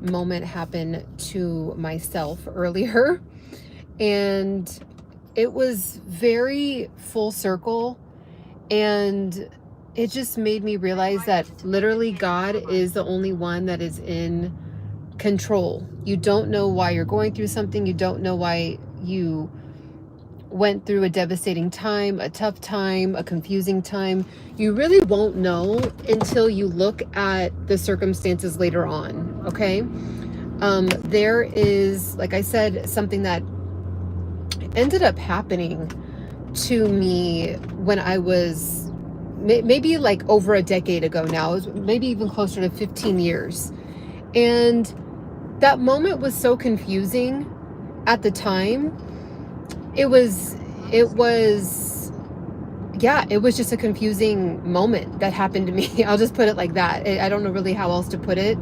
moment happen to myself earlier, and it was very full circle, and it just made me realize that literally God is the only one that is in control. You don't know why you're going through something. You don't know why you went through a devastating time, a tough time, a confusing time. You really won't know until you look at the circumstances later on, okay? There is, like I said, something that ended up happening to me when I was maybe like over a decade ago now. It was maybe even closer to 15 years. And that moment was so confusing at the time. It was just a confusing moment that happened to me. I'll just put it like that. I don't know really how else to put it.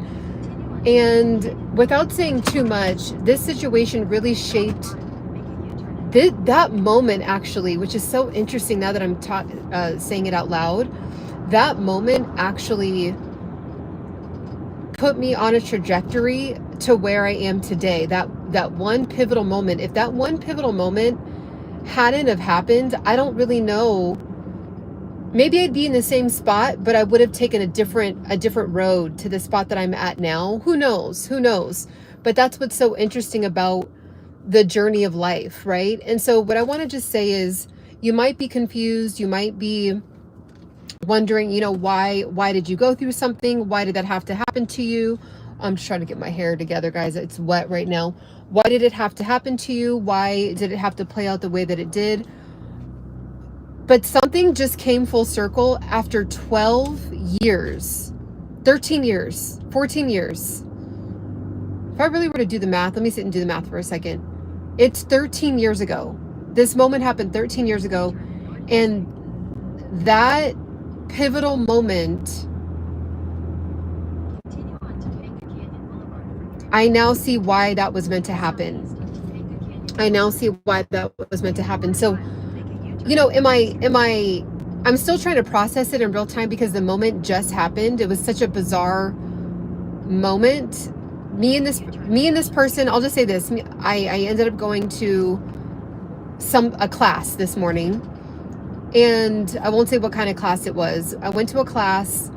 And without saying too much, this situation really shaped that moment, actually, which is so interesting now that I'm saying it out loud. That moment actually put me on a trajectory to where I am today. That one pivotal moment, if that one pivotal moment hadn't have happened, I don't really know. Maybe I'd be in the same spot, but I would have taken a different road to the spot that I'm at now. Who knows? But that's what's so interesting about the journey of life, right? And so what I want to just say is, you might be confused, you might be wondering, why did you go through something? Why did that have to happen to you? I'm just trying to get my hair together, guys. It's wet right now. Why did it have to happen to you? Why did it have to play out the way that it did? But something just came full circle after 12 years, 13 years, 14 years. If I really were to do the math, let me sit and do the math for a second. It's 13 years ago. This moment happened 13 years ago. And that pivotal moment, I now see why that was meant to happen. So, I'm still trying to process it in real time because the moment just happened. It was such a bizarre moment. Me and this person, I'll just say this. I ended up going to a class this morning, and I won't say what kind of class it was. I went to a class.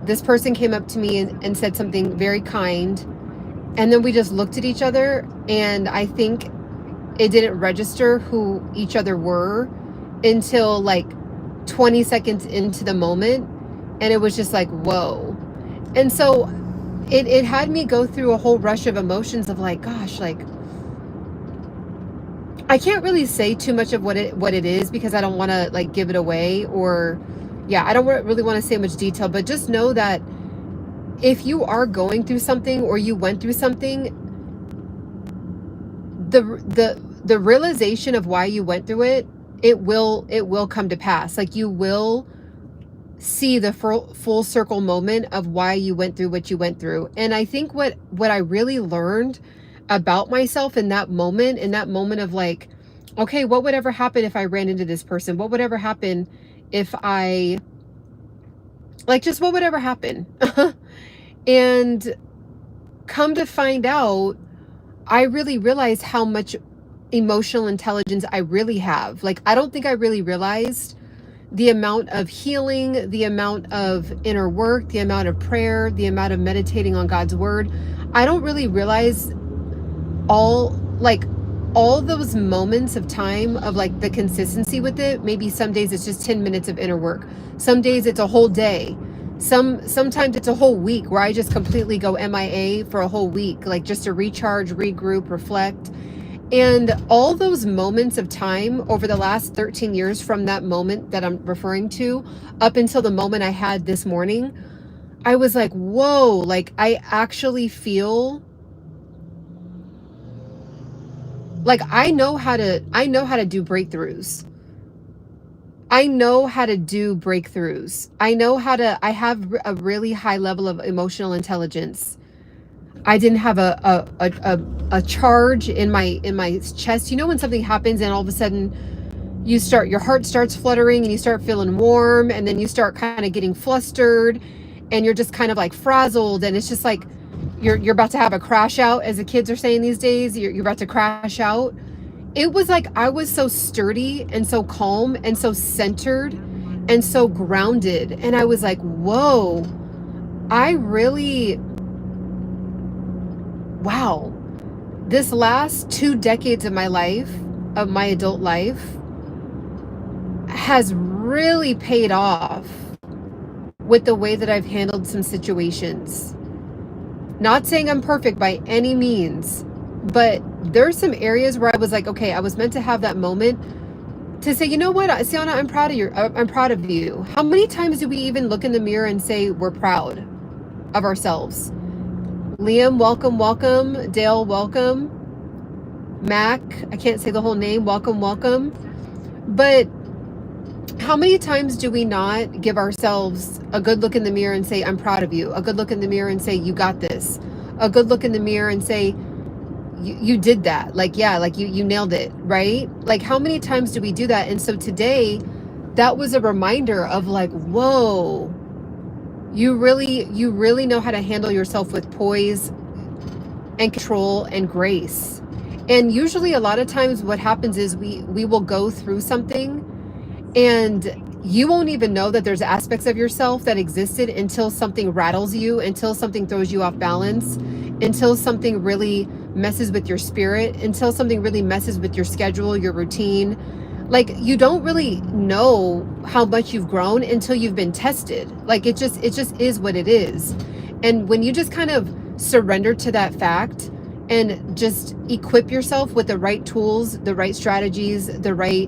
This person came up to me and said something very kind, and then we just looked at each other, and I think it didn't register who each other were until like 20 seconds into the moment, and it was just like, whoa. And so it had me go through a whole rush of emotions of like, gosh, like, I can't really say too much of what it is because I don't want to like give it away, or I don't really want to say much detail, but just know that if you are going through something or you went through something, the realization of why you went through it, it will come to pass. Like, you will see the full circle moment of why you went through what you went through. And I think what I really learned about myself in that moment of like, okay, what would ever happen if I ran into this person? What would ever happen if I, like, just what would ever happen? And come to find out, I really realized how much emotional intelligence I really have. Like, I don't think I really realized the amount of healing, the amount of inner work, the amount of prayer, the amount of meditating on God's word. I don't really realize all those moments of time of like the consistency with it. Maybe some days it's just 10 minutes of inner work. Some days it's a whole day. Sometimes it's a whole week where I just completely go MIA for a whole week, like just to recharge, regroup, reflect. And all those moments of time over the last 13 years, from that moment that I'm referring to up until the moment I had this morning, I was like, whoa, like I actually feel like I know how to do breakthroughs. I have a really high level of emotional intelligence. I didn't have a charge in my chest. You know when something happens and all of a sudden your heart starts fluttering and you start feeling warm, and then you start kind of getting flustered, and you're just kind of like frazzled, and it's just like you're about to have a crash out, as the kids are saying these days. You're about to crash out. It was like I was so sturdy and so calm and so centered and so grounded, and I was like, whoa, I really, wow, this last 2 decades of my life, of my adult life, has really paid off with the way that I've handled some situations. Not saying I'm perfect by any means, but there's some areas where I was like, okay, I was meant to have that moment to say, you know what, Ciana, I'm proud of you. I'm proud of you. How many times do we even look in the mirror and say we're proud of ourselves? Liam, welcome, welcome. Dale, welcome. Mac, I can't say the whole name. Welcome, welcome. But how many times do we not give ourselves a good look in the mirror and say, I'm proud of you? A good look in the mirror and say, you got this. A good look in the mirror and say, you did that. Like, yeah, like you nailed it, right? Like, how many times do we do that? And so today, that was a reminder of like, whoa, you really know how to handle yourself with poise and control and grace. And usually a lot of times what happens is we will go through something and you won't even know that there's aspects of yourself that existed until something rattles you, until something throws you off balance, until something really messes with your spirit, until something really messes with your schedule, your routine. Like, you don't really know how much you've grown until you've been tested. Like, it just is what it is. And when you just kind of surrender to that fact and just equip yourself with the right tools, the right strategies, the right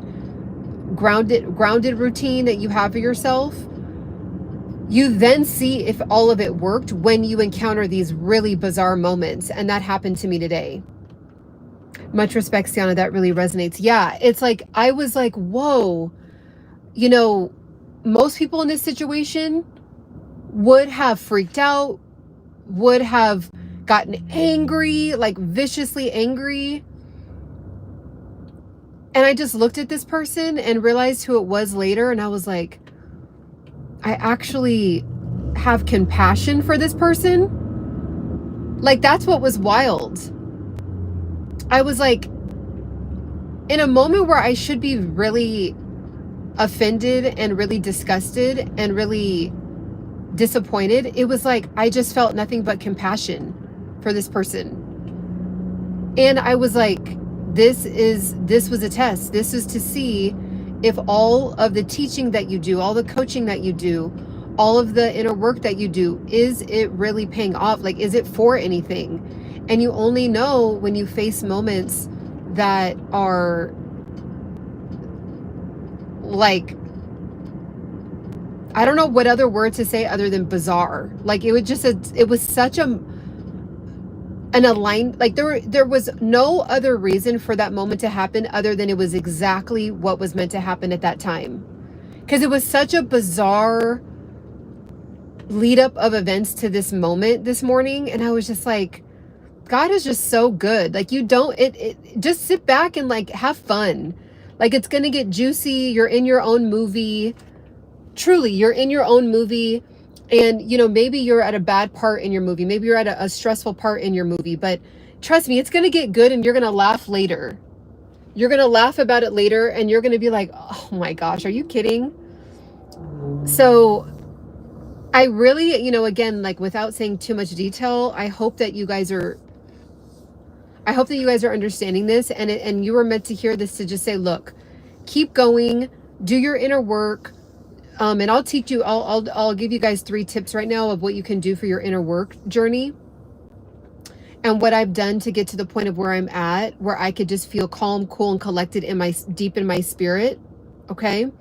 grounded routine that you have for yourself, you then see if all of it worked when you encounter these really bizarre moments. And that happened to me today. Much respect, Ciana. That really resonates. Yeah, it's like, I was like, whoa, you know, most people in this situation would have freaked out, would have gotten angry, like viciously angry. And I just looked at this person and realized who it was later. And I was like, I actually have compassion for this person. Like, that's what was wild. I was like, in a moment where I should be really offended and really disgusted and really disappointed, it was like, I just felt nothing but compassion for this person. And I was like, this was a test. This is to see if all of the teaching that you do, all the coaching that you do, all of the inner work that you do, is it really paying off? Like, is it for anything? And you only know when you face moments that are like, I don't know what other word to say other than bizarre. Like, it was such an aligned, like there was no other reason for that moment to happen other than it was exactly what was meant to happen at that time. Because it was such a bizarre lead up of events to this moment this morning. And I was just like, God is just so good. Like, you don't, just sit back and like have fun. Like, it's going to get juicy. You're in your own movie. Truly, you're in your own movie. And, you know, maybe you're at a bad part in your movie. Maybe you're at a stressful part in your movie. But trust me, it's going to get good and you're going to laugh later. You're going to laugh about it later and you're going to be like, oh my gosh, are you kidding? So I really, you know, again, like, without saying too much detail, I hope that you guys are understanding this, and you were meant to hear this to just say, look, keep going, do your inner work. And I'll teach you, I'll give you guys 3 tips right now of what you can do for your inner work journey and what I've done to get to the point of where I'm at, where I could just feel calm, cool, and collected deep in my spirit. Okay.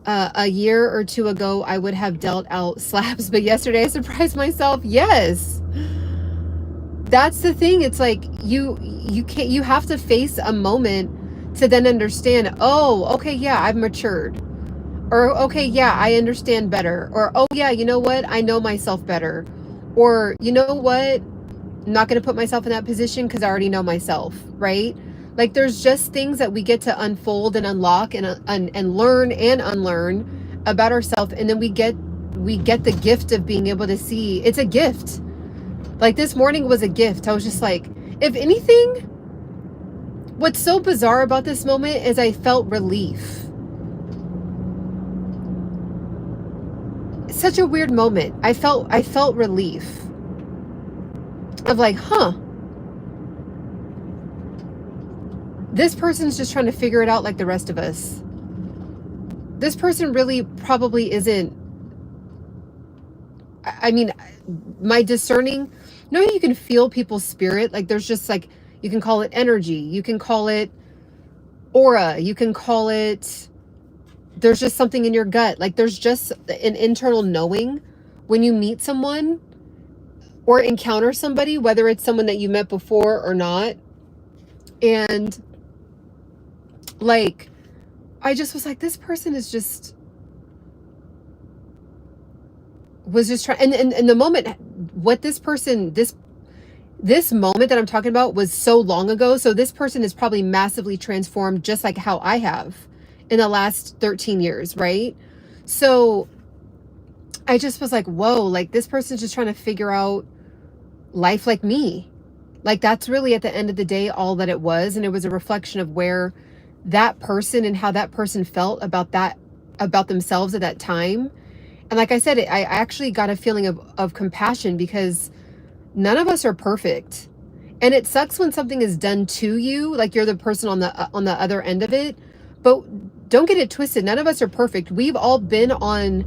A year or 2 ago, I would have dealt out slaps, but yesterday I surprised myself. Yes. That's the thing. It's like, you have to face a moment to then understand, oh, okay, yeah, I've matured. Or, okay, yeah, I understand better. Or, oh yeah, you know what? I know myself better. Or, you know what? I'm not going to put myself in that position because I already know myself, right? Like, there's just things that we get to unfold and unlock and learn and unlearn about ourselves. And then we get we get the gift of being able to see. It's a gift. Like this morning was a gift. I was just like, if anything, what's so bizarre about this moment is I felt relief. Such a weird moment. I felt relief of like, huh, this person's just trying to figure it out like the rest of us. This person really probably isn't. I mean, my discerning, you know, you can feel people's spirit. Like there's just like, you can call it energy, you can call it aura, you can call it, there's just something in your gut. Like there's just an internal knowing when you meet someone or encounter somebody, whether it's someone that you met before or not. And like, I just was like, this person is just, was just trying, and the moment, what this person, this moment that I'm talking about was so long ago. So this person is probably massively transformed, just like how I have in the last 13 years, right? So I just was like, whoa, like this person's just trying to figure out life like me. Like that's really at the end of the day all that it was. And it was a reflection of where that person and how that person felt about themselves at that time. And like I said, I actually got a feeling of compassion, because none of us are perfect. And it sucks when something is done to you, like you're the person on the other end of it. But don't get it twisted. None of us are perfect. We've all been on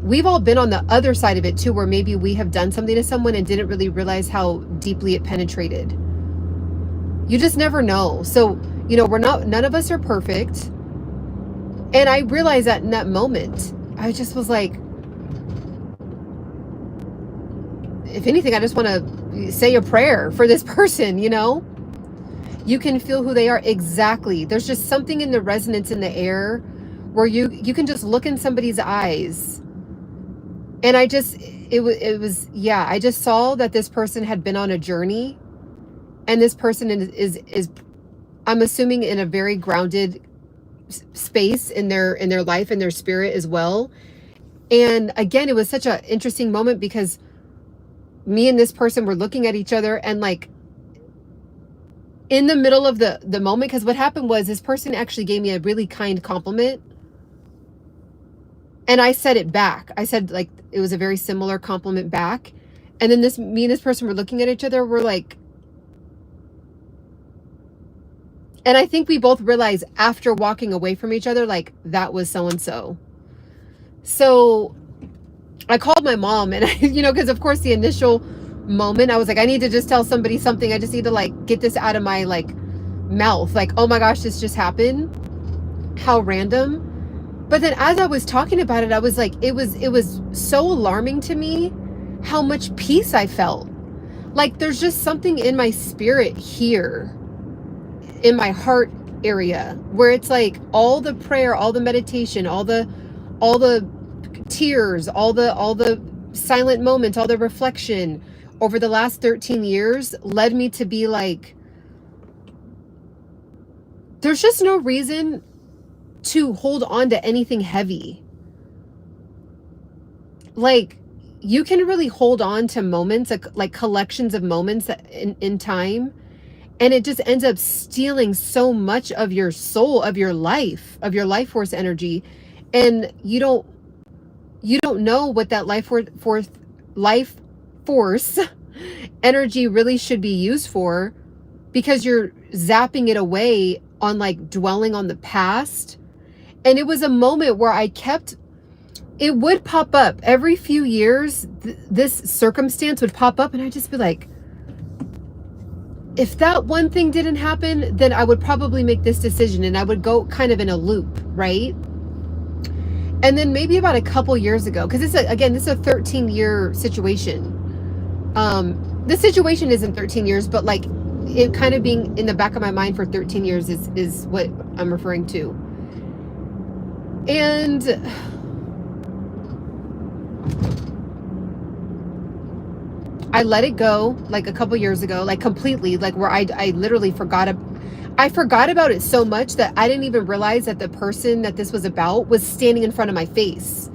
the other side of it too, where maybe we have done something to someone and didn't really realize how deeply it penetrated. You just never know. So, you know, none of us are perfect. And I realized that in that moment, I just was like, if anything, I just want to say a prayer for this person, you know? You can feel who they are. Exactly. There's just something in the resonance in the air where you can just look in somebody's eyes. And I just saw that this person had been on a journey, and this person is I'm assuming in a very grounded space in their life and their spirit as well. And again, it was such an interesting moment, because me and this person were looking at each other, and like in the middle of the moment, because what happened was this person actually gave me a really kind compliment, and I said it back. I said, like, it was a very similar compliment back. And then me and this person were looking at each other. We're like, and I think we both realized after walking away from each other, like, that was so-and-so. So I called my mom, and you know, because of course the initial moment I was like, I need to just tell somebody something. I just need to like get this out of my like mouth. Like, oh my gosh, this just happened. How random. But then as I was talking about it, I was like, it was so alarming to me how much peace I felt. Like there's just something in my spirit here, in my heart area, where it's like all the prayer, all the meditation, all the tears, all the silent moments, all the reflection over the last 13 years led me to be like, there's just no reason to hold on to anything heavy. Like you can really hold on to moments, like collections of moments in time, and it just ends up stealing so much of your soul, of your life force energy. And you don't know what that life force energy really should be used for, because you're zapping it away on like dwelling on the past. And it was a moment where it would pop up every few years. This circumstance would pop up, and I'd just be like, if that one thing didn't happen, then I would probably make this decision, and I would go kind of in a loop, right? And then maybe about a couple years ago, because this is a 13-year situation. The situation isn't 13 years, but like it kind of being in the back of my mind for 13 years is what I'm referring to. And I let it go like a couple years ago, like completely, like where I literally forgot about it so much that I didn't even realize that the person that this was about was standing in front of my face.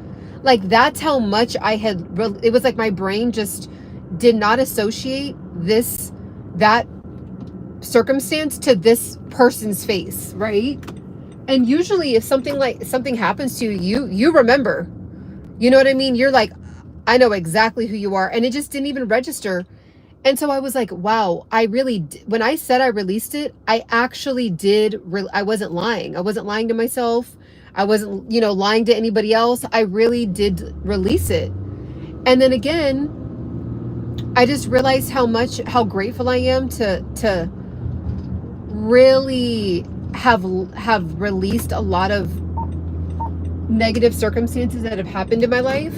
Like, that's how much I had, it was like my brain just did not associate that circumstance to this person's face, right? And usually if something happens to you, you remember, you know what I mean? You're like, I know exactly who you are. And it just didn't even register. And so I was like, wow, when I said I released it, I actually did. I wasn't lying. I wasn't lying to myself. I wasn't, lying to anybody else. I really did release it. And then again, I just realized how grateful I am to really have released a lot of negative circumstances that have happened in my life.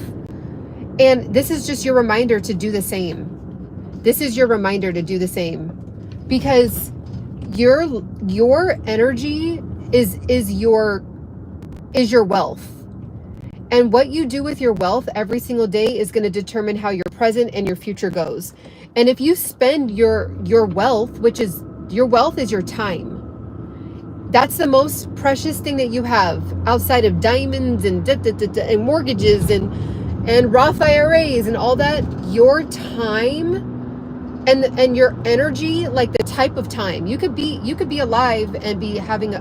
And this is just your reminder to do the same. This is your reminder to do the same, because your energy is your wealth. And what you do with your wealth every single day is going to determine how your present and your future goes. And if you spend your wealth, your wealth is your time. That's the most precious thing that you have outside of diamonds and and mortgages and Roth IRAs and all that. Your time and your energy, like the type of time. You could be alive and be having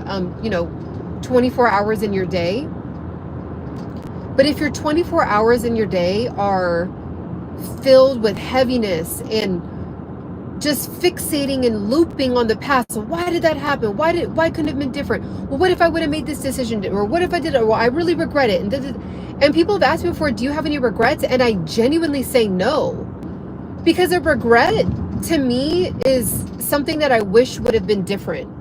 24 hours in your day. But if your 24 hours in your day are filled with heaviness and just fixating and looping on the past, so why did that happen? Why couldn't it have been different? Well, what if I would have made this decision? Or what if I did it? Well, I really regret it. And people have asked me before, do you have any regrets? And I genuinely say no. Because a regret to me is something that I wish would have been different.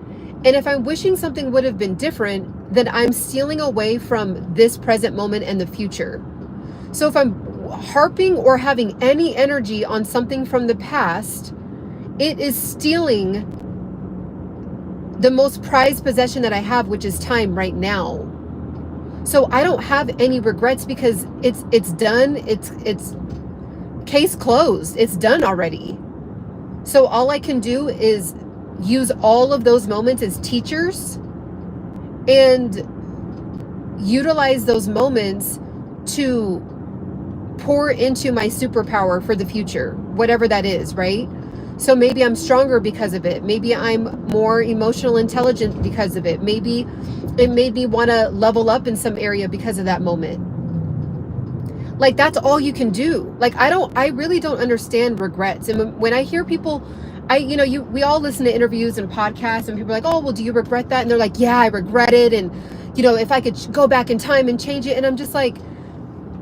And if I'm wishing something would have been different, then I'm stealing away from this present moment and the future. So if I'm harping or having any energy on something from the past, it is stealing the most prized possession that I have, which is time right now. So I don't have any regrets because it's done. It's case closed. It's done already. So all I can do is use all of those moments as teachers and utilize those moments to pour into my superpower for the future, whatever that is, right? So maybe I'm stronger because of it. Maybe I'm more emotional intelligent because of it. Maybe it made me want to level up in some area because of that moment. Like, that's all you can do. Like, I really don't understand regrets. And when I hear people, we all listen to interviews and podcasts, and people are like, oh, well, do you regret that? And they're like, yeah, I regret it. And, if I could go back in time and change it. And I'm just like,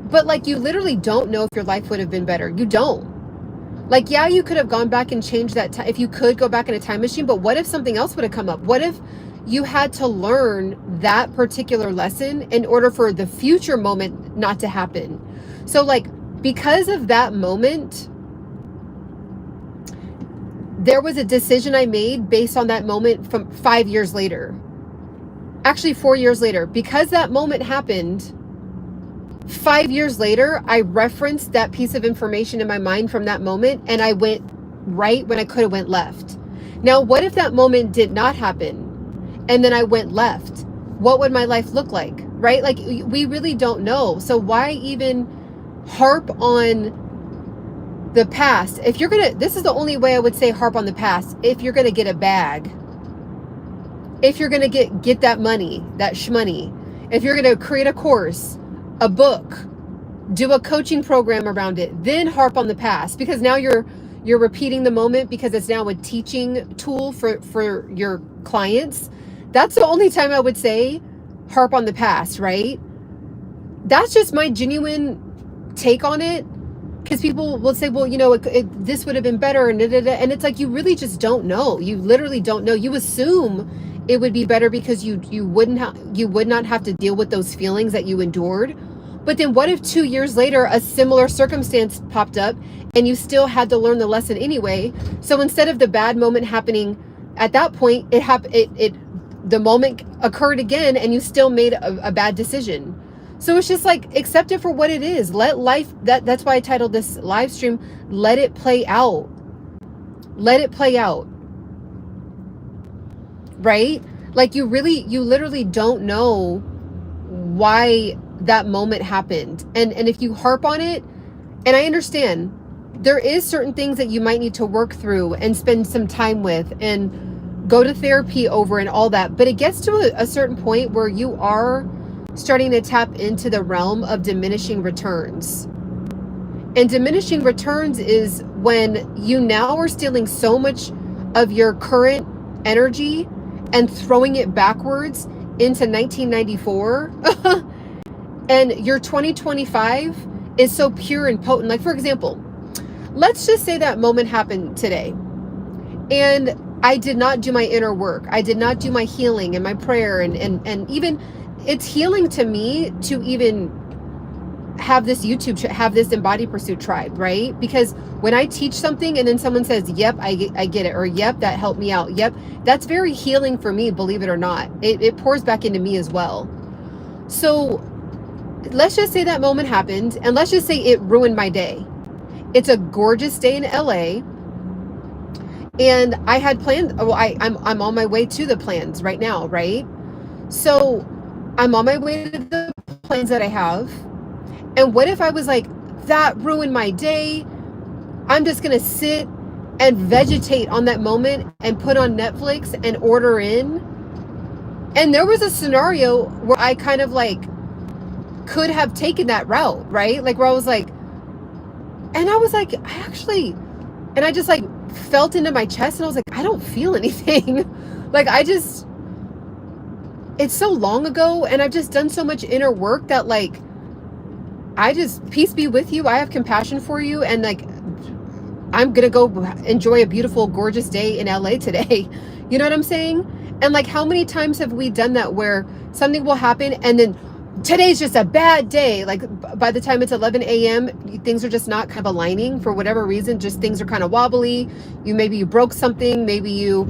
but like, you literally don't know if your life would have been better. You don't. Like, yeah, you could have gone back and changed that time if you could go back in a time machine, but what if something else would have come up? What if you had to learn that particular lesson in order for the future moment not to happen? So like, because of that moment, there was a decision I made based on that moment from 5 years later. Actually, 4 years later. Because that moment happened, 5 years later, I referenced that piece of information in my mind from that moment, and I went right when I could have went left. Now, what if that moment did not happen and then I went left? What would my life look like, right? Like, we really don't know. So why even harp on the past? If you're gonna, this is the only way I would say harp on the past. If you're gonna get a bag, if you're gonna get that money, that shmoney, if you're gonna create a course, a book, do a coaching program around it, then harp on the past, because now you're repeating the moment because it's now a teaching tool for your clients. That's the only time I would say harp on the past, right? That's just my genuine take on it, because people will say, well, this would have been better, and and it's like, you really just don't know. You literally don't know. You assume it would be better because you would not have to deal with those feelings that you endured. But then what if 2 years later a similar circumstance popped up and you still had to learn the lesson anyway? So instead of the bad moment happening at that point, the moment occurred again and you still made a bad decision. So it's just like, accept it for what it is. Let life, that's why I titled this live stream, Let It Play Out. Let it play out. Right? Like, you literally don't know why that moment happened. And if you harp on it, and I understand there is certain things that you might need to work through and spend some time with and go to therapy over and all that, but it gets to a certain point where you are starting to tap into the realm of diminishing returns. And diminishing returns is when you now are stealing so much of your current energy and throwing it backwards into 1994 and your 2025 is so pure and potent. Like, for example, let's just say that moment happened today and I did not do my inner work. I did not do my healing and my prayer, and even it's healing to me to even have this have this Embody Pursuit tribe, right? Because when I teach something and then someone says, yep, I get it, or yep, that helped me out, yep, that's very healing for me, believe it or not. It pours back into me as well. So let's just say that moment happened, and let's just say it ruined my day. It's a gorgeous day in LA, and I had planned, I'm on my way to the plans right now, right? So I'm on my way to the plans that I have. And what if I was like, that ruined my day? I'm just going to sit and vegetate on that moment and put on Netflix and order in. And there was a scenario where I kind of like could have taken that route, right? Like where I was like, and I was like, and I just like felt into my chest and I was like, I don't feel anything. Like it's so long ago and I've just done so much inner work that like, peace be with you. I have compassion for you. And like, I'm going to go enjoy a beautiful, gorgeous day in LA today. You know what I'm saying? And like, how many times have we done that where something will happen and then today's just a bad day. Like by the time it's 11 a.m., things are just not kind of aligning for whatever reason. Just things are kind of wobbly. Maybe you broke something. Maybe you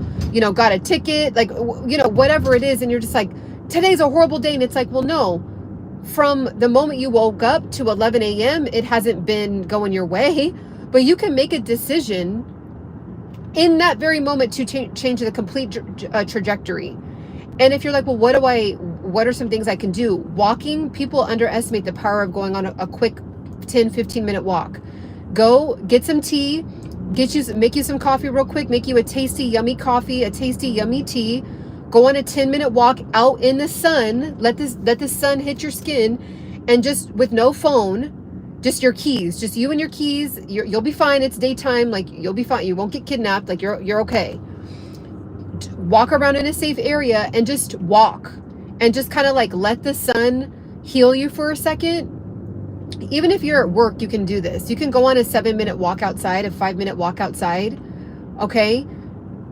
got a ticket, like, whatever it is. And you're just like, today's a horrible day. And it's like, well, no. From the moment you woke up to 11 a.m., it hasn't been going your way, but you can make a decision in that very moment to change the complete trajectory. And if you're like, well, what are some things I can do? Walking, people underestimate the power of going on a quick 10, 15-minute walk. Go get some tea, make you some coffee real quick, make you a tasty, yummy coffee, a tasty, yummy tea. Go on a 10-minute walk out in the sun. Let the sun hit your skin, and just with no phone, just your keys, just you and your keys. You'll be fine. It's daytime. Like you'll be fine. You won't get kidnapped. Like you're okay. Walk around in a safe area and just walk, and just kind of like let the sun heal you for a second. Even if you're at work, you can do this. You can go on a 7-minute walk outside, a 5-minute walk outside. Okay.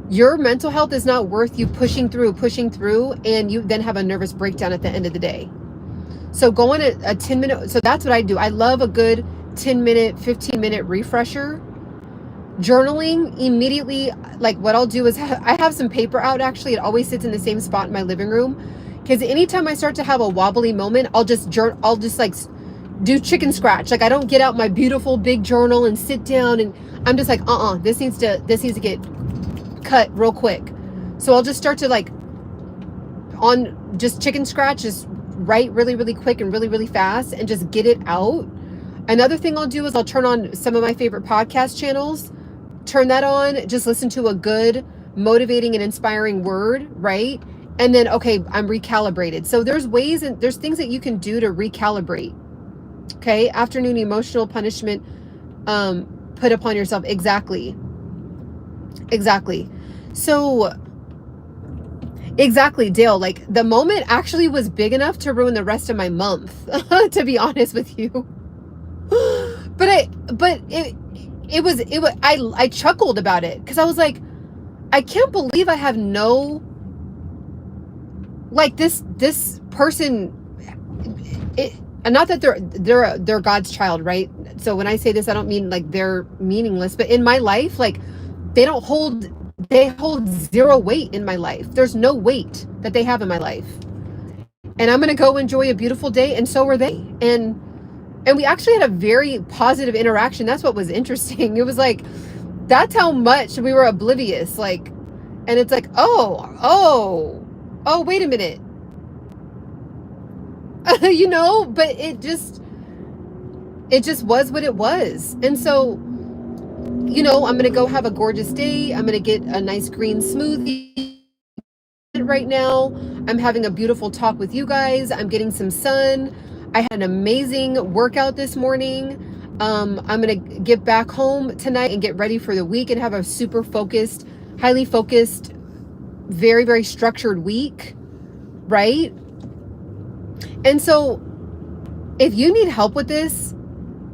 Your mental health is not worth you pushing through, and you then have a nervous breakdown at the end of the day. So go on a 10-minute. So that's what I do. I love a good 10-minute, 15-minute refresher. Journaling immediately. Like what I'll do is I have some paper out. Actually, it always sits in the same spot in my living room, because anytime I start to have a wobbly moment, I'll just like do chicken scratch. Like I don't get out my beautiful big journal and sit down, and I'm just like, this needs to get cut real quick. So I'll just start to like on just chicken scratch, just write really, really quick and really, really fast and just get it out. Another thing I'll do is I'll turn on some of my favorite podcast channels, turn that on, just listen to a good motivating and inspiring word, right? And then, okay, I'm recalibrated. So there's ways and there's things that you can do to recalibrate. Okay. Afternoon emotional punishment put upon yourself. Exactly. So exactly, Dale, like the moment actually was big enough to ruin the rest of my month, to be honest with you. But I chuckled about it because I was like, I can't believe I have no, like this person, and not that they're God's child, right? So when I say this, I don't mean like they're meaningless, but in my life, like they hold zero weight in my life. There's no weight that they have in my life. And I'm going to go enjoy a beautiful day. And so are they. And we actually had a very positive interaction. That's what was interesting. It was like, that's how much we were oblivious. Like, and it's like, oh, wait a minute. you know, but it just was what it was. And so, you know, I'm going to go have a gorgeous day. I'm going to get a nice green smoothie right now. I'm having a beautiful talk with you guys. I'm getting some sun. I had an amazing workout this morning. I'm going to get back home tonight and get ready for the week and have a super focused, highly focused, very, very structured week, right? And so if you need help with this,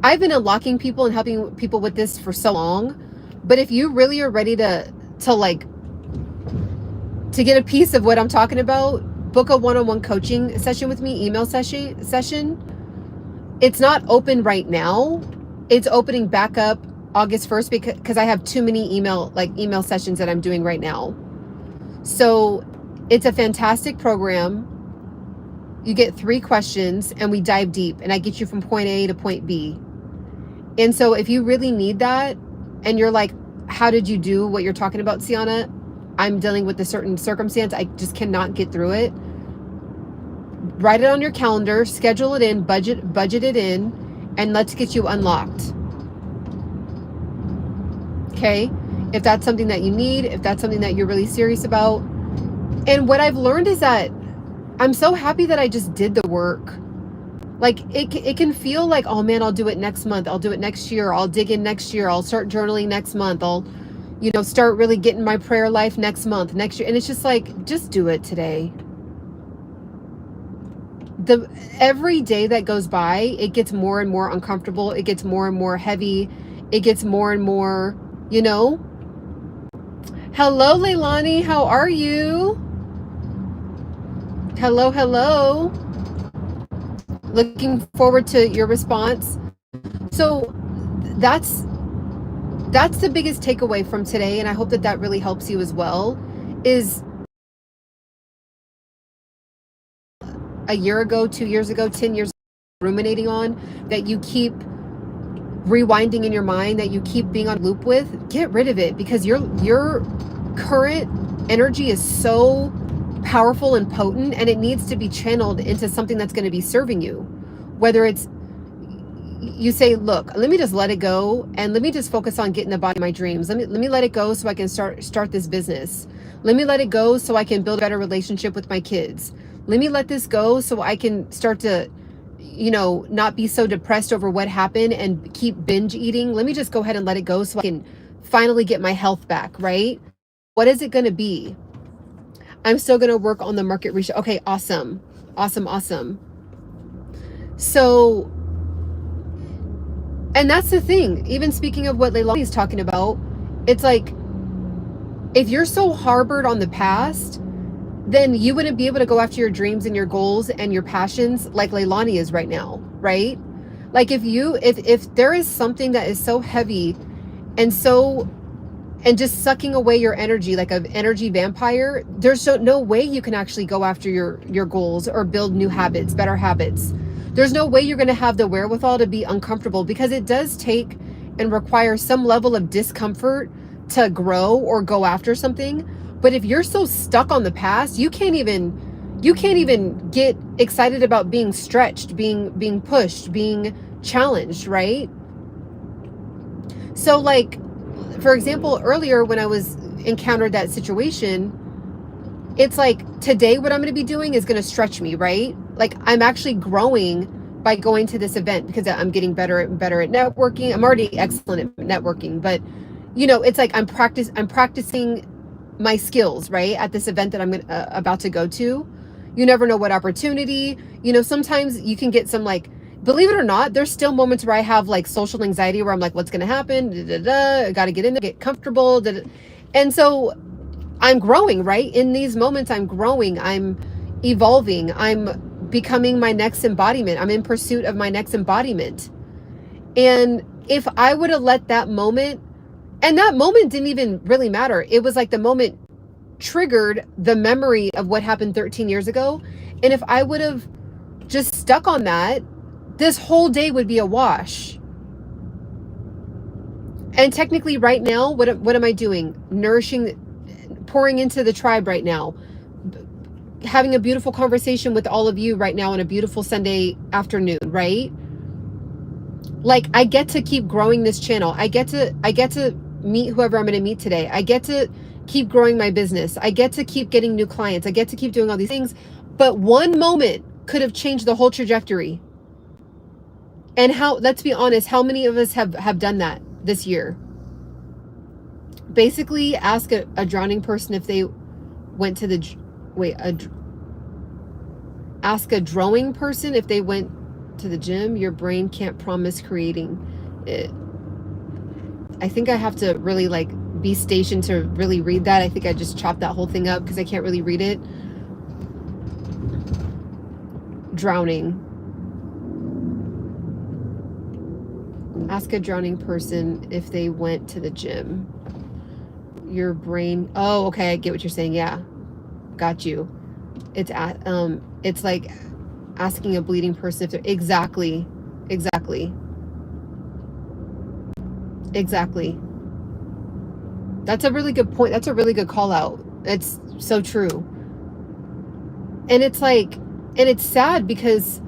I've been unlocking people and helping people with this for so long, but if you really are ready to get a piece of what I'm talking about, book a one-on-one coaching session with me, email session. It's not open right now. It's opening back up August 1st because I have too many email sessions that I'm doing right now. So it's a fantastic program. You get 3 questions and we dive deep and I get you from point A to point B. And so if you really need that and you're like, how did you do what you're talking about, Ciana? I'm dealing with a certain circumstance. I just cannot get through it. Write it on your calendar, schedule it in, budget it in, and let's get you unlocked. Okay? If that's something that you need, if that's something that you're really serious about. And what I've learned is that I'm so happy that I just did the work. Like it can feel like, oh man, I'll do it next month. I'll do it next year. I'll dig in next year. I'll start journaling next month. I'll, you know, start really getting my prayer life next month, next year. And it's just like, just do it today. Every day that goes by, it gets more and more uncomfortable. It gets more and more heavy. It gets more and more, you know. Hello, Leilani. How are you? Hello, hello. Looking forward to your response. So that's the biggest takeaway from today, and I hope that that really helps you as well, is a year ago, 2 years ago, 10 years ago, ruminating on, that you keep rewinding in your mind, that you keep being on loop with, get rid of it, because your current energy is so powerful and potent, and it needs to be channeled into something that's going to be serving you. Whether it's, you say, look, let me just let it go and let me just focus on getting the body of my dreams. Let me let it go so I can start this business. Let me let it go so I can build a better relationship with my kids. Let me let this go so I can start to, you know, not be so depressed over what happened and keep binge eating. Let me just go ahead and let it go so I can finally get my health back, right? What is it going to be? I'm still going to work on the market research. Okay, awesome. Awesome, awesome. So, and that's the thing. Even speaking of what Leilani is talking about, it's like, if you're so harbored on the past, then you wouldn't be able to go after your dreams and your goals and your passions like Leilani is right now, right? Like if there is something that is so heavy and just sucking away your energy like an energy vampire, there's no way you can actually go after your goals or build new habits, better habits. There's no way you're going to have the wherewithal to be uncomfortable, because it does take and require some level of discomfort to grow or go after something. But if you're so stuck on the past, you can't even get excited about being stretched, being pushed, being challenged, right? So like, for example, earlier when I was encountered that situation, it's like, today what I'm going to be doing is going to stretch me, right? Like, I'm actually growing by going to this event because I'm getting better and better at networking. I'm already excellent at networking, but you know, it's like I'm practicing my skills, right? At this event that I'm about to go to. You never know what opportunity, you know, sometimes you can get some, like, believe it or not, there's still moments where I have like social anxiety where I'm like, what's going to happen? I got to get in there, get comfortable. And so I'm growing, right? In these moments, I'm growing, I'm evolving, I'm becoming my next embodiment. I'm in pursuit of my next embodiment. And if I would have let that moment, and that moment didn't even really matter. It was like the moment triggered the memory of what happened 13 years ago. And if I would have just stuck on that, this whole day would be a wash. And technically right now, what am I doing? Nourishing, pouring into the tribe right now, having a beautiful conversation with all of you right now on a beautiful Sunday afternoon, right? Like, I get to keep growing this channel. I get to meet whoever I'm going to meet today. I get to keep growing my business. I get to keep getting new clients. I get to keep doing all these things. But one moment could have changed the whole trajectory. And let's be honest, how many of us have done that this year? Basically, ask a drowning person if they went to the, ask a drowning person if they went to the gym. Your brain can't promise creating it. I think I have to really like be stationed to really read that. I think I just chopped that whole thing up because I can't really read it. Drowning. Ask a drowning person if they went to the gym. Your brain. Oh, okay. I get what you're saying. Yeah. Got you. It's like asking a bleeding person if they're exactly. That's a really good point. That's a really good call out. It's so true. And it's like, and it's sad because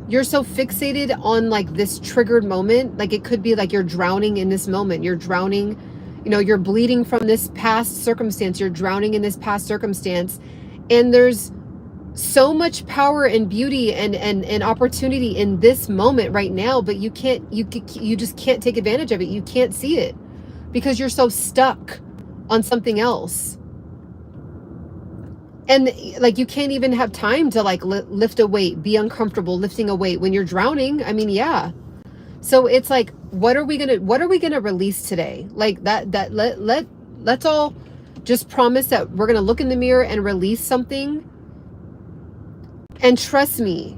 you're so fixated on like this triggered moment. Like, it could be like you're drowning in this moment. You're drowning, you know, you're bleeding from this past circumstance. You're drowning in this past circumstance. And there's so much power and beauty and opportunity in this moment right now, but you just can't take advantage of it. You can't see it because you're so stuck on something else. And like, you can't even have time to like lift a weight, be uncomfortable lifting a weight when you're drowning. I mean, yeah. So it's like, what are we gonna release today? Like let's all just promise that we're gonna look in the mirror and release something. And trust me,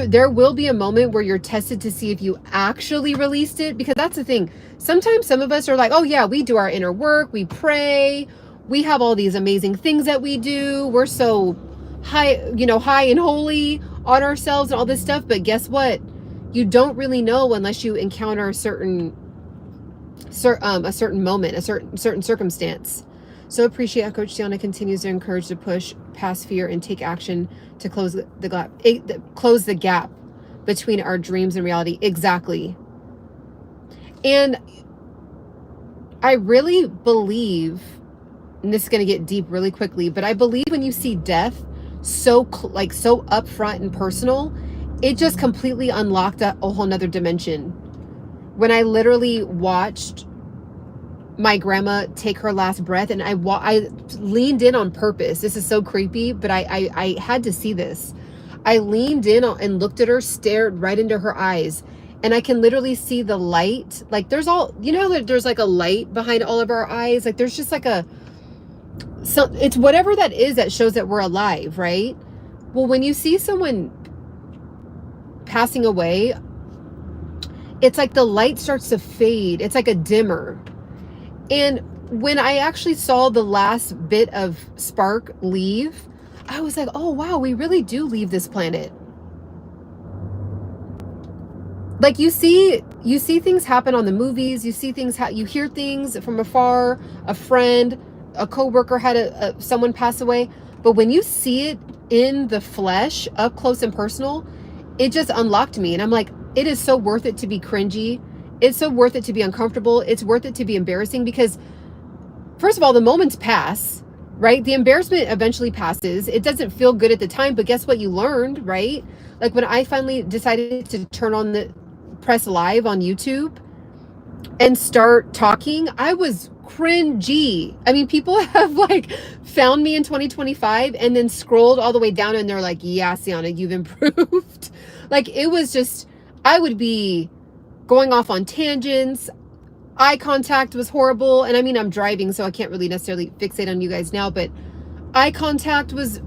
there will be a moment where you're tested to see if you actually released it, because that's the thing. Sometimes some of us are like, oh yeah, we do our inner work, we pray, we have all these amazing things that we do. We're so high and holy on ourselves and all this stuff. But guess what? You don't really know unless you encounter a certain moment, a certain circumstance. So appreciate how Coach Ciana continues to encourage to push past fear and take action to close the gap between our dreams and reality. Exactly. And I really believe, and this is going to get deep really quickly, but I believe when you see death so upfront and personal, it just completely unlocked a whole nother dimension. When I literally watched my grandma take her last breath, and I leaned in on purpose. This is so creepy, but I had to see this. I leaned in and looked at her, stared right into her eyes, and I can literally see the light. Like, there's there's like a light behind all of our eyes. Like, there's just like it's whatever that is that shows that we're alive, right? Well, when you see someone passing away, it's like the light starts to fade. It's like a dimmer. And when I actually saw the last bit of spark leave, I was like, oh wow, we really do leave this planet. Like, you see things happen on the movies, you see things, you hear things from afar, a friend, a coworker had someone pass away, but when you see it in the flesh, up close and personal, it just unlocked me. And I'm like, it is so worth it to be cringy. It's so worth it to be uncomfortable. It's worth it to be embarrassing, because first of all, the moments pass, right? The embarrassment eventually passes. It doesn't feel good at the time, but guess what? You learned, right? Like, when I finally decided to press live on YouTube and start talking, I was cringy. I mean, people have like found me in 2025 and then scrolled all the way down and they're like, yeah, Ciana, you've improved. Like, it was just, I would be going off on tangents. Eye contact was horrible. And I mean, I'm driving, so I can't really necessarily fixate on you guys now, but eye contact was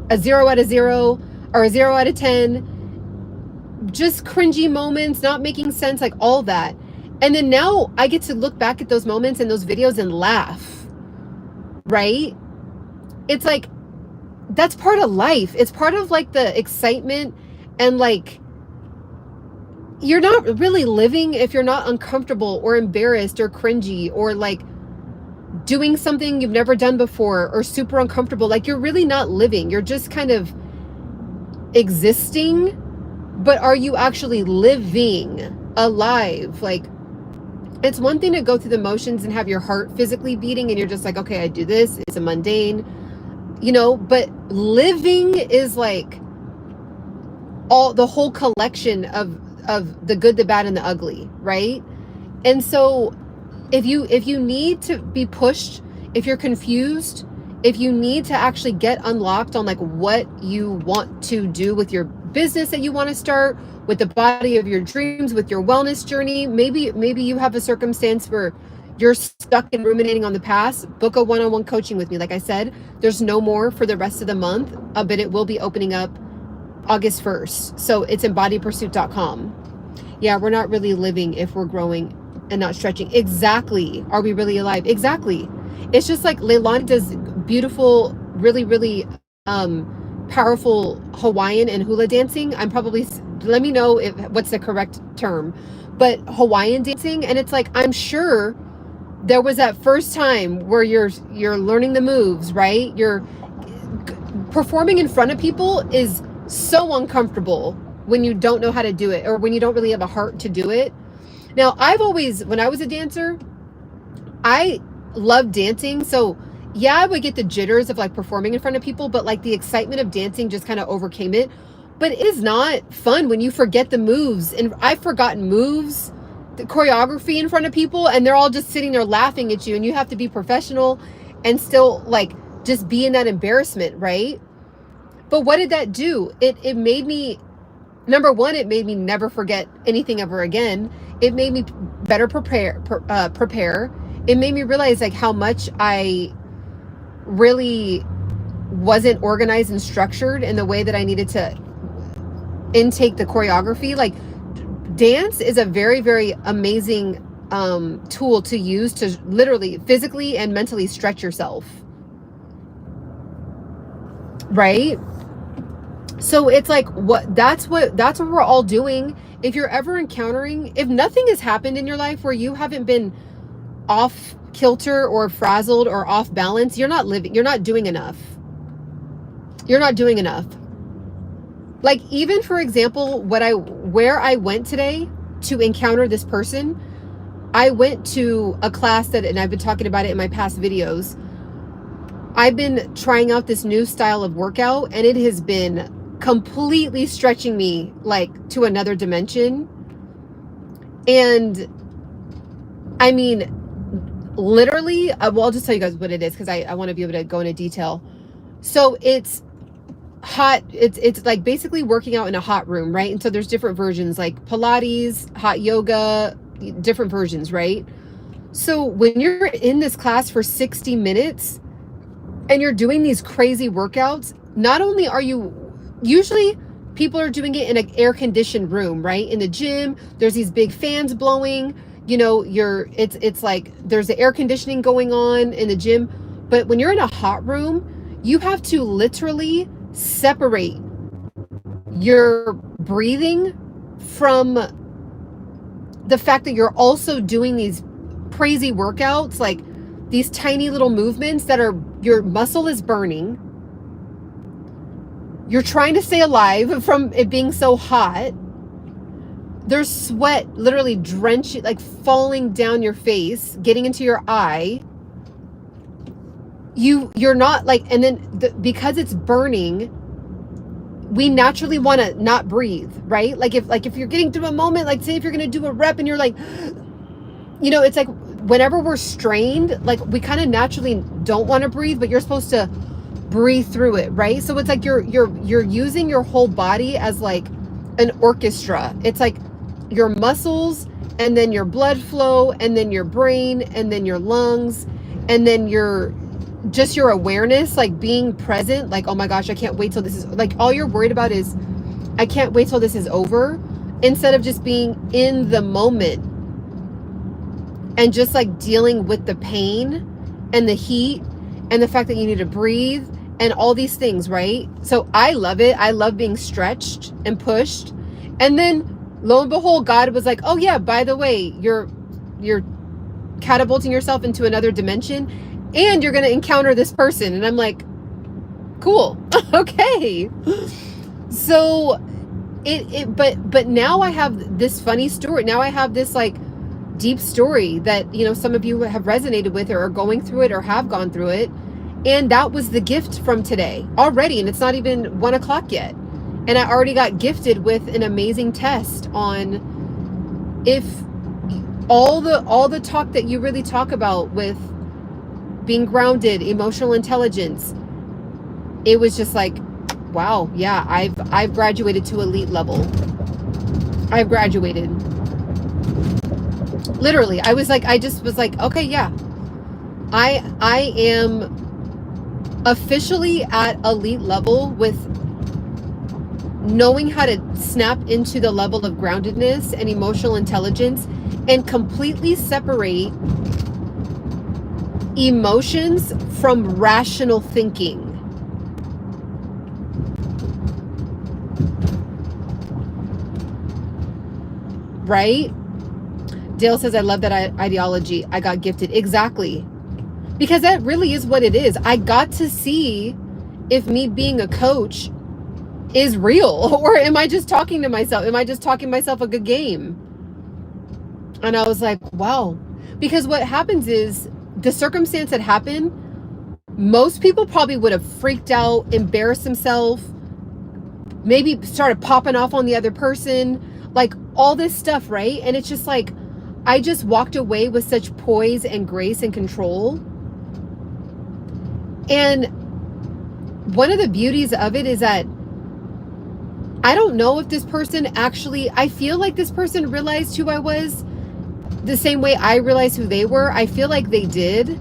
a 0 out of 0 or a 0 out of 10. Just cringy moments, not making sense, like all that. And then now I get to look back at those moments and those videos and laugh, right? It's like, that's part of life. It's part of like the excitement, and like, you're not really living if you're not uncomfortable or embarrassed or cringy or like doing something you've never done before or super uncomfortable. Like, you're really not living. You're just kind of existing, but are you actually living, alive? Like, it's one thing to go through the motions and have your heart physically beating and you're just like, okay, I do this, it's a mundane, you know, but living is like the whole collection of the good, the bad, and the ugly, right? And so if you need to be pushed, if you're confused, if you need to actually get unlocked on like what you want to do with your business that you want to start, with the body of your dreams, with your wellness journey, maybe you have a circumstance where you're stuck and ruminating on the past, book a one-on-one coaching with me. Like I said, there's no more for the rest of the month, but it will be opening up August 1st. So it's embodypursuit.com. Yeah, we're not really living if we're growing and not stretching. Exactly. Are we really alive? Exactly. It's just like Leilani does beautiful, really, really powerful Hawaiian and hula dancing. I'm probably, let me know what's the correct term, but Hawaiian dancing. And it's like, I'm sure there was that first time where you're learning the moves, right? You're performing in front of people is so uncomfortable when you don't know how to do it, or when you don't really have a heart to do it. Now, when I was a dancer, I loved dancing. So yeah, I would get the jitters of like performing in front of people, but like the excitement of dancing just kind of overcame it. But it is not fun when you forget the moves. And I've forgotten moves, the choreography in front of people, and they're all just sitting there laughing at you, and you have to be professional and still like just be in that embarrassment, right? But what did that do? It made me, number one, it made me never forget anything ever again. It made me better prepare. It made me realize like how much I really wasn't organized and structured in the way that I needed to intake the choreography. Like, dance is a very, very amazing tool to use to literally physically and mentally stretch yourself, right? So it's like, that's what we're all doing. If you're ever encountering, if nothing has happened in your life where you haven't been off kilter or frazzled or off balance, you're not living, you're not doing enough. You're not doing enough. Like, even for example, where I went today to encounter this person, I went to a class and I've been talking about it in my past videos. I've been trying out this new style of workout, and it has been completely stretching me like to another dimension. And I mean, literally, well, I'll just tell you guys what it is because I want to be able to go into detail. So it's hot, it's like basically working out in a hot room, right? And so there's different versions, like Pilates, hot yoga, different versions, right? So when you're in this class for 60 minutes and you're doing these crazy workouts, not only are you, usually people are doing it in an air-conditioned room, right? In the gym, there's these big fans blowing, you know, it's like there's the air conditioning going on in the gym. But when you're in a hot room, you have to literally separate your breathing from the fact that you're also doing these crazy workouts, like these tiny little movements that are, your muscle is burning. You're trying to stay alive from it being so hot. There's sweat literally drenching, like falling down your face, getting into your eye. You're not like, and then because it's burning, we naturally want to not breathe, right? Like if you're getting through a moment, like say if you're going to do a rep and you're like, you know, it's like whenever we're strained, like we kind of naturally don't want to breathe, but you're supposed to breathe through it, right? So it's like you're using your whole body as like an orchestra. It's like your muscles, and then your blood flow, and then your brain, and then your lungs, and then your awareness, like being present, like, oh my gosh, I can't wait till this is, like, all you're worried about is, I can't wait till this is over, instead of just being in the moment and just like dealing with the pain and the heat and the fact that you need to breathe and all these things, right? So I love it. I love being stretched and pushed. And then lo and behold, God was like, oh yeah, by the way, your catapulting yourself into another dimension, and you're going to encounter this person. And I'm like, cool. Okay. So but now I have this funny story. Now I have this like deep story that, you know, some of you have resonated with or are going through it or have gone through it. And that was the gift from today already. And it's not even 1 o'clock yet. And I already got gifted with an amazing test on if all the talk that you really talk about with being grounded, emotional intelligence, it was just like, wow, yeah, I've graduated to elite level. I've graduated. Literally, I just was like, okay, yeah. I am officially at elite level with knowing how to snap into the level of groundedness and emotional intelligence and completely separate emotions from rational thinking. Right? Dale says, I love that ideology. I got gifted. Exactly. Because that really is what it is. I got to see if me being a coach is real, or am I just talking to myself? Am I just talking myself a good game? And I was like, wow. Because what happens is the circumstance that happened, most people probably would have freaked out, embarrassed themselves, maybe started popping off on the other person, like all this stuff, right? And it's just like, I just walked away with such poise and grace and control. And one of the beauties of it is that I don't know if this person actually, I feel like this person realized who I was the same way I realized who they were. I feel like they did.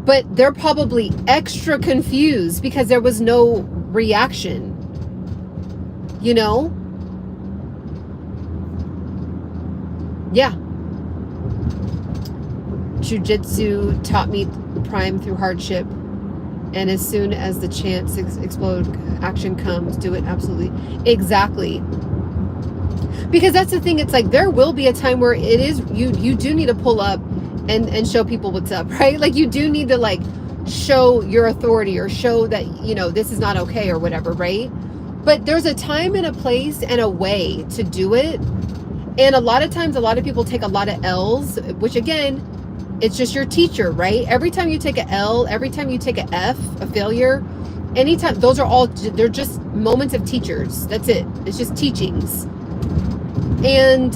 But they're probably extra confused because there was no reaction. You know? Yeah. Jiu-jitsu taught me prime through hardship. And as soon as the chance explode action comes, do it. Absolutely. Exactly. Because that's the thing. It's like, there will be a time where it is, you do need to pull up and show people what's up, right? Like, you do need to like show your authority or show that, you know, this is not okay or whatever, right? But there's a time and a place and a way to do it. And a lot of times, a lot of people take a lot of L's, which again, it's just your teacher, right? Every time you take an L, every time you take an F, a failure, anytime, those are all, they're just moments of teachers. That's it. It's just teachings. And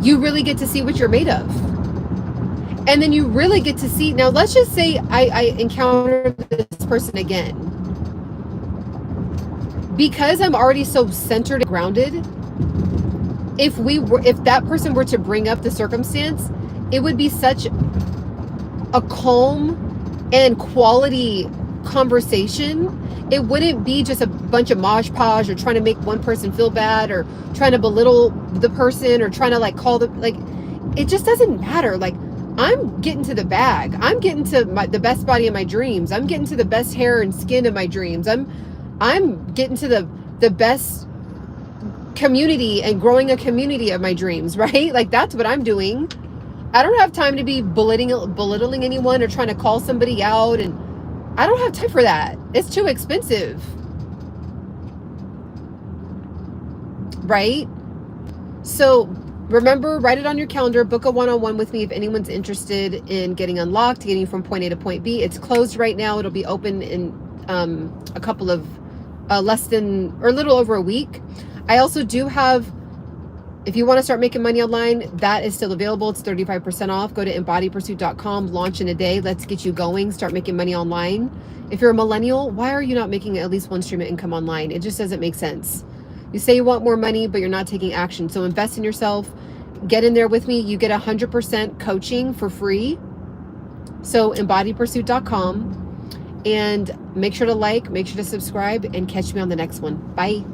you really get to see what you're made of. And then you really get to see, now let's just say I encounter this person again. Because I'm already so centered and grounded, if that person were to bring up the circumstance, it would be such a calm and quality conversation. It wouldn't be just a bunch of mosh podge or trying to make one person feel bad or trying to belittle the person or trying to like call the, like, it just doesn't matter. Like, I'm getting to the bag. I'm getting to the best body of my dreams. I'm getting to the best hair and skin of my dreams. I'm getting to the best community and growing a community of my dreams, right? Like, that's what I'm doing. I don't have time to be belittling anyone or trying to call somebody out, and I don't have time for that. It's too expensive, right? So remember, write it on your calendar, book a one-on-one with me if anyone's interested in getting unlocked, getting from point A to point B. It's closed right now. It'll be open in a couple of less than or a little over a week. I also do have, if you want to start making money online, that is still available. It's 35% off. Go to embodypursuit.com, launch in a day. Let's get you going. Start making money online. If you're a millennial, why are you not making at least one stream of income online? It just doesn't make sense. You say you want more money, but you're not taking action. So invest in yourself. Get in there with me. You get 100% coaching for free. So embodypursuit.com. And make sure to like, make sure to subscribe, and catch me on the next one. Bye.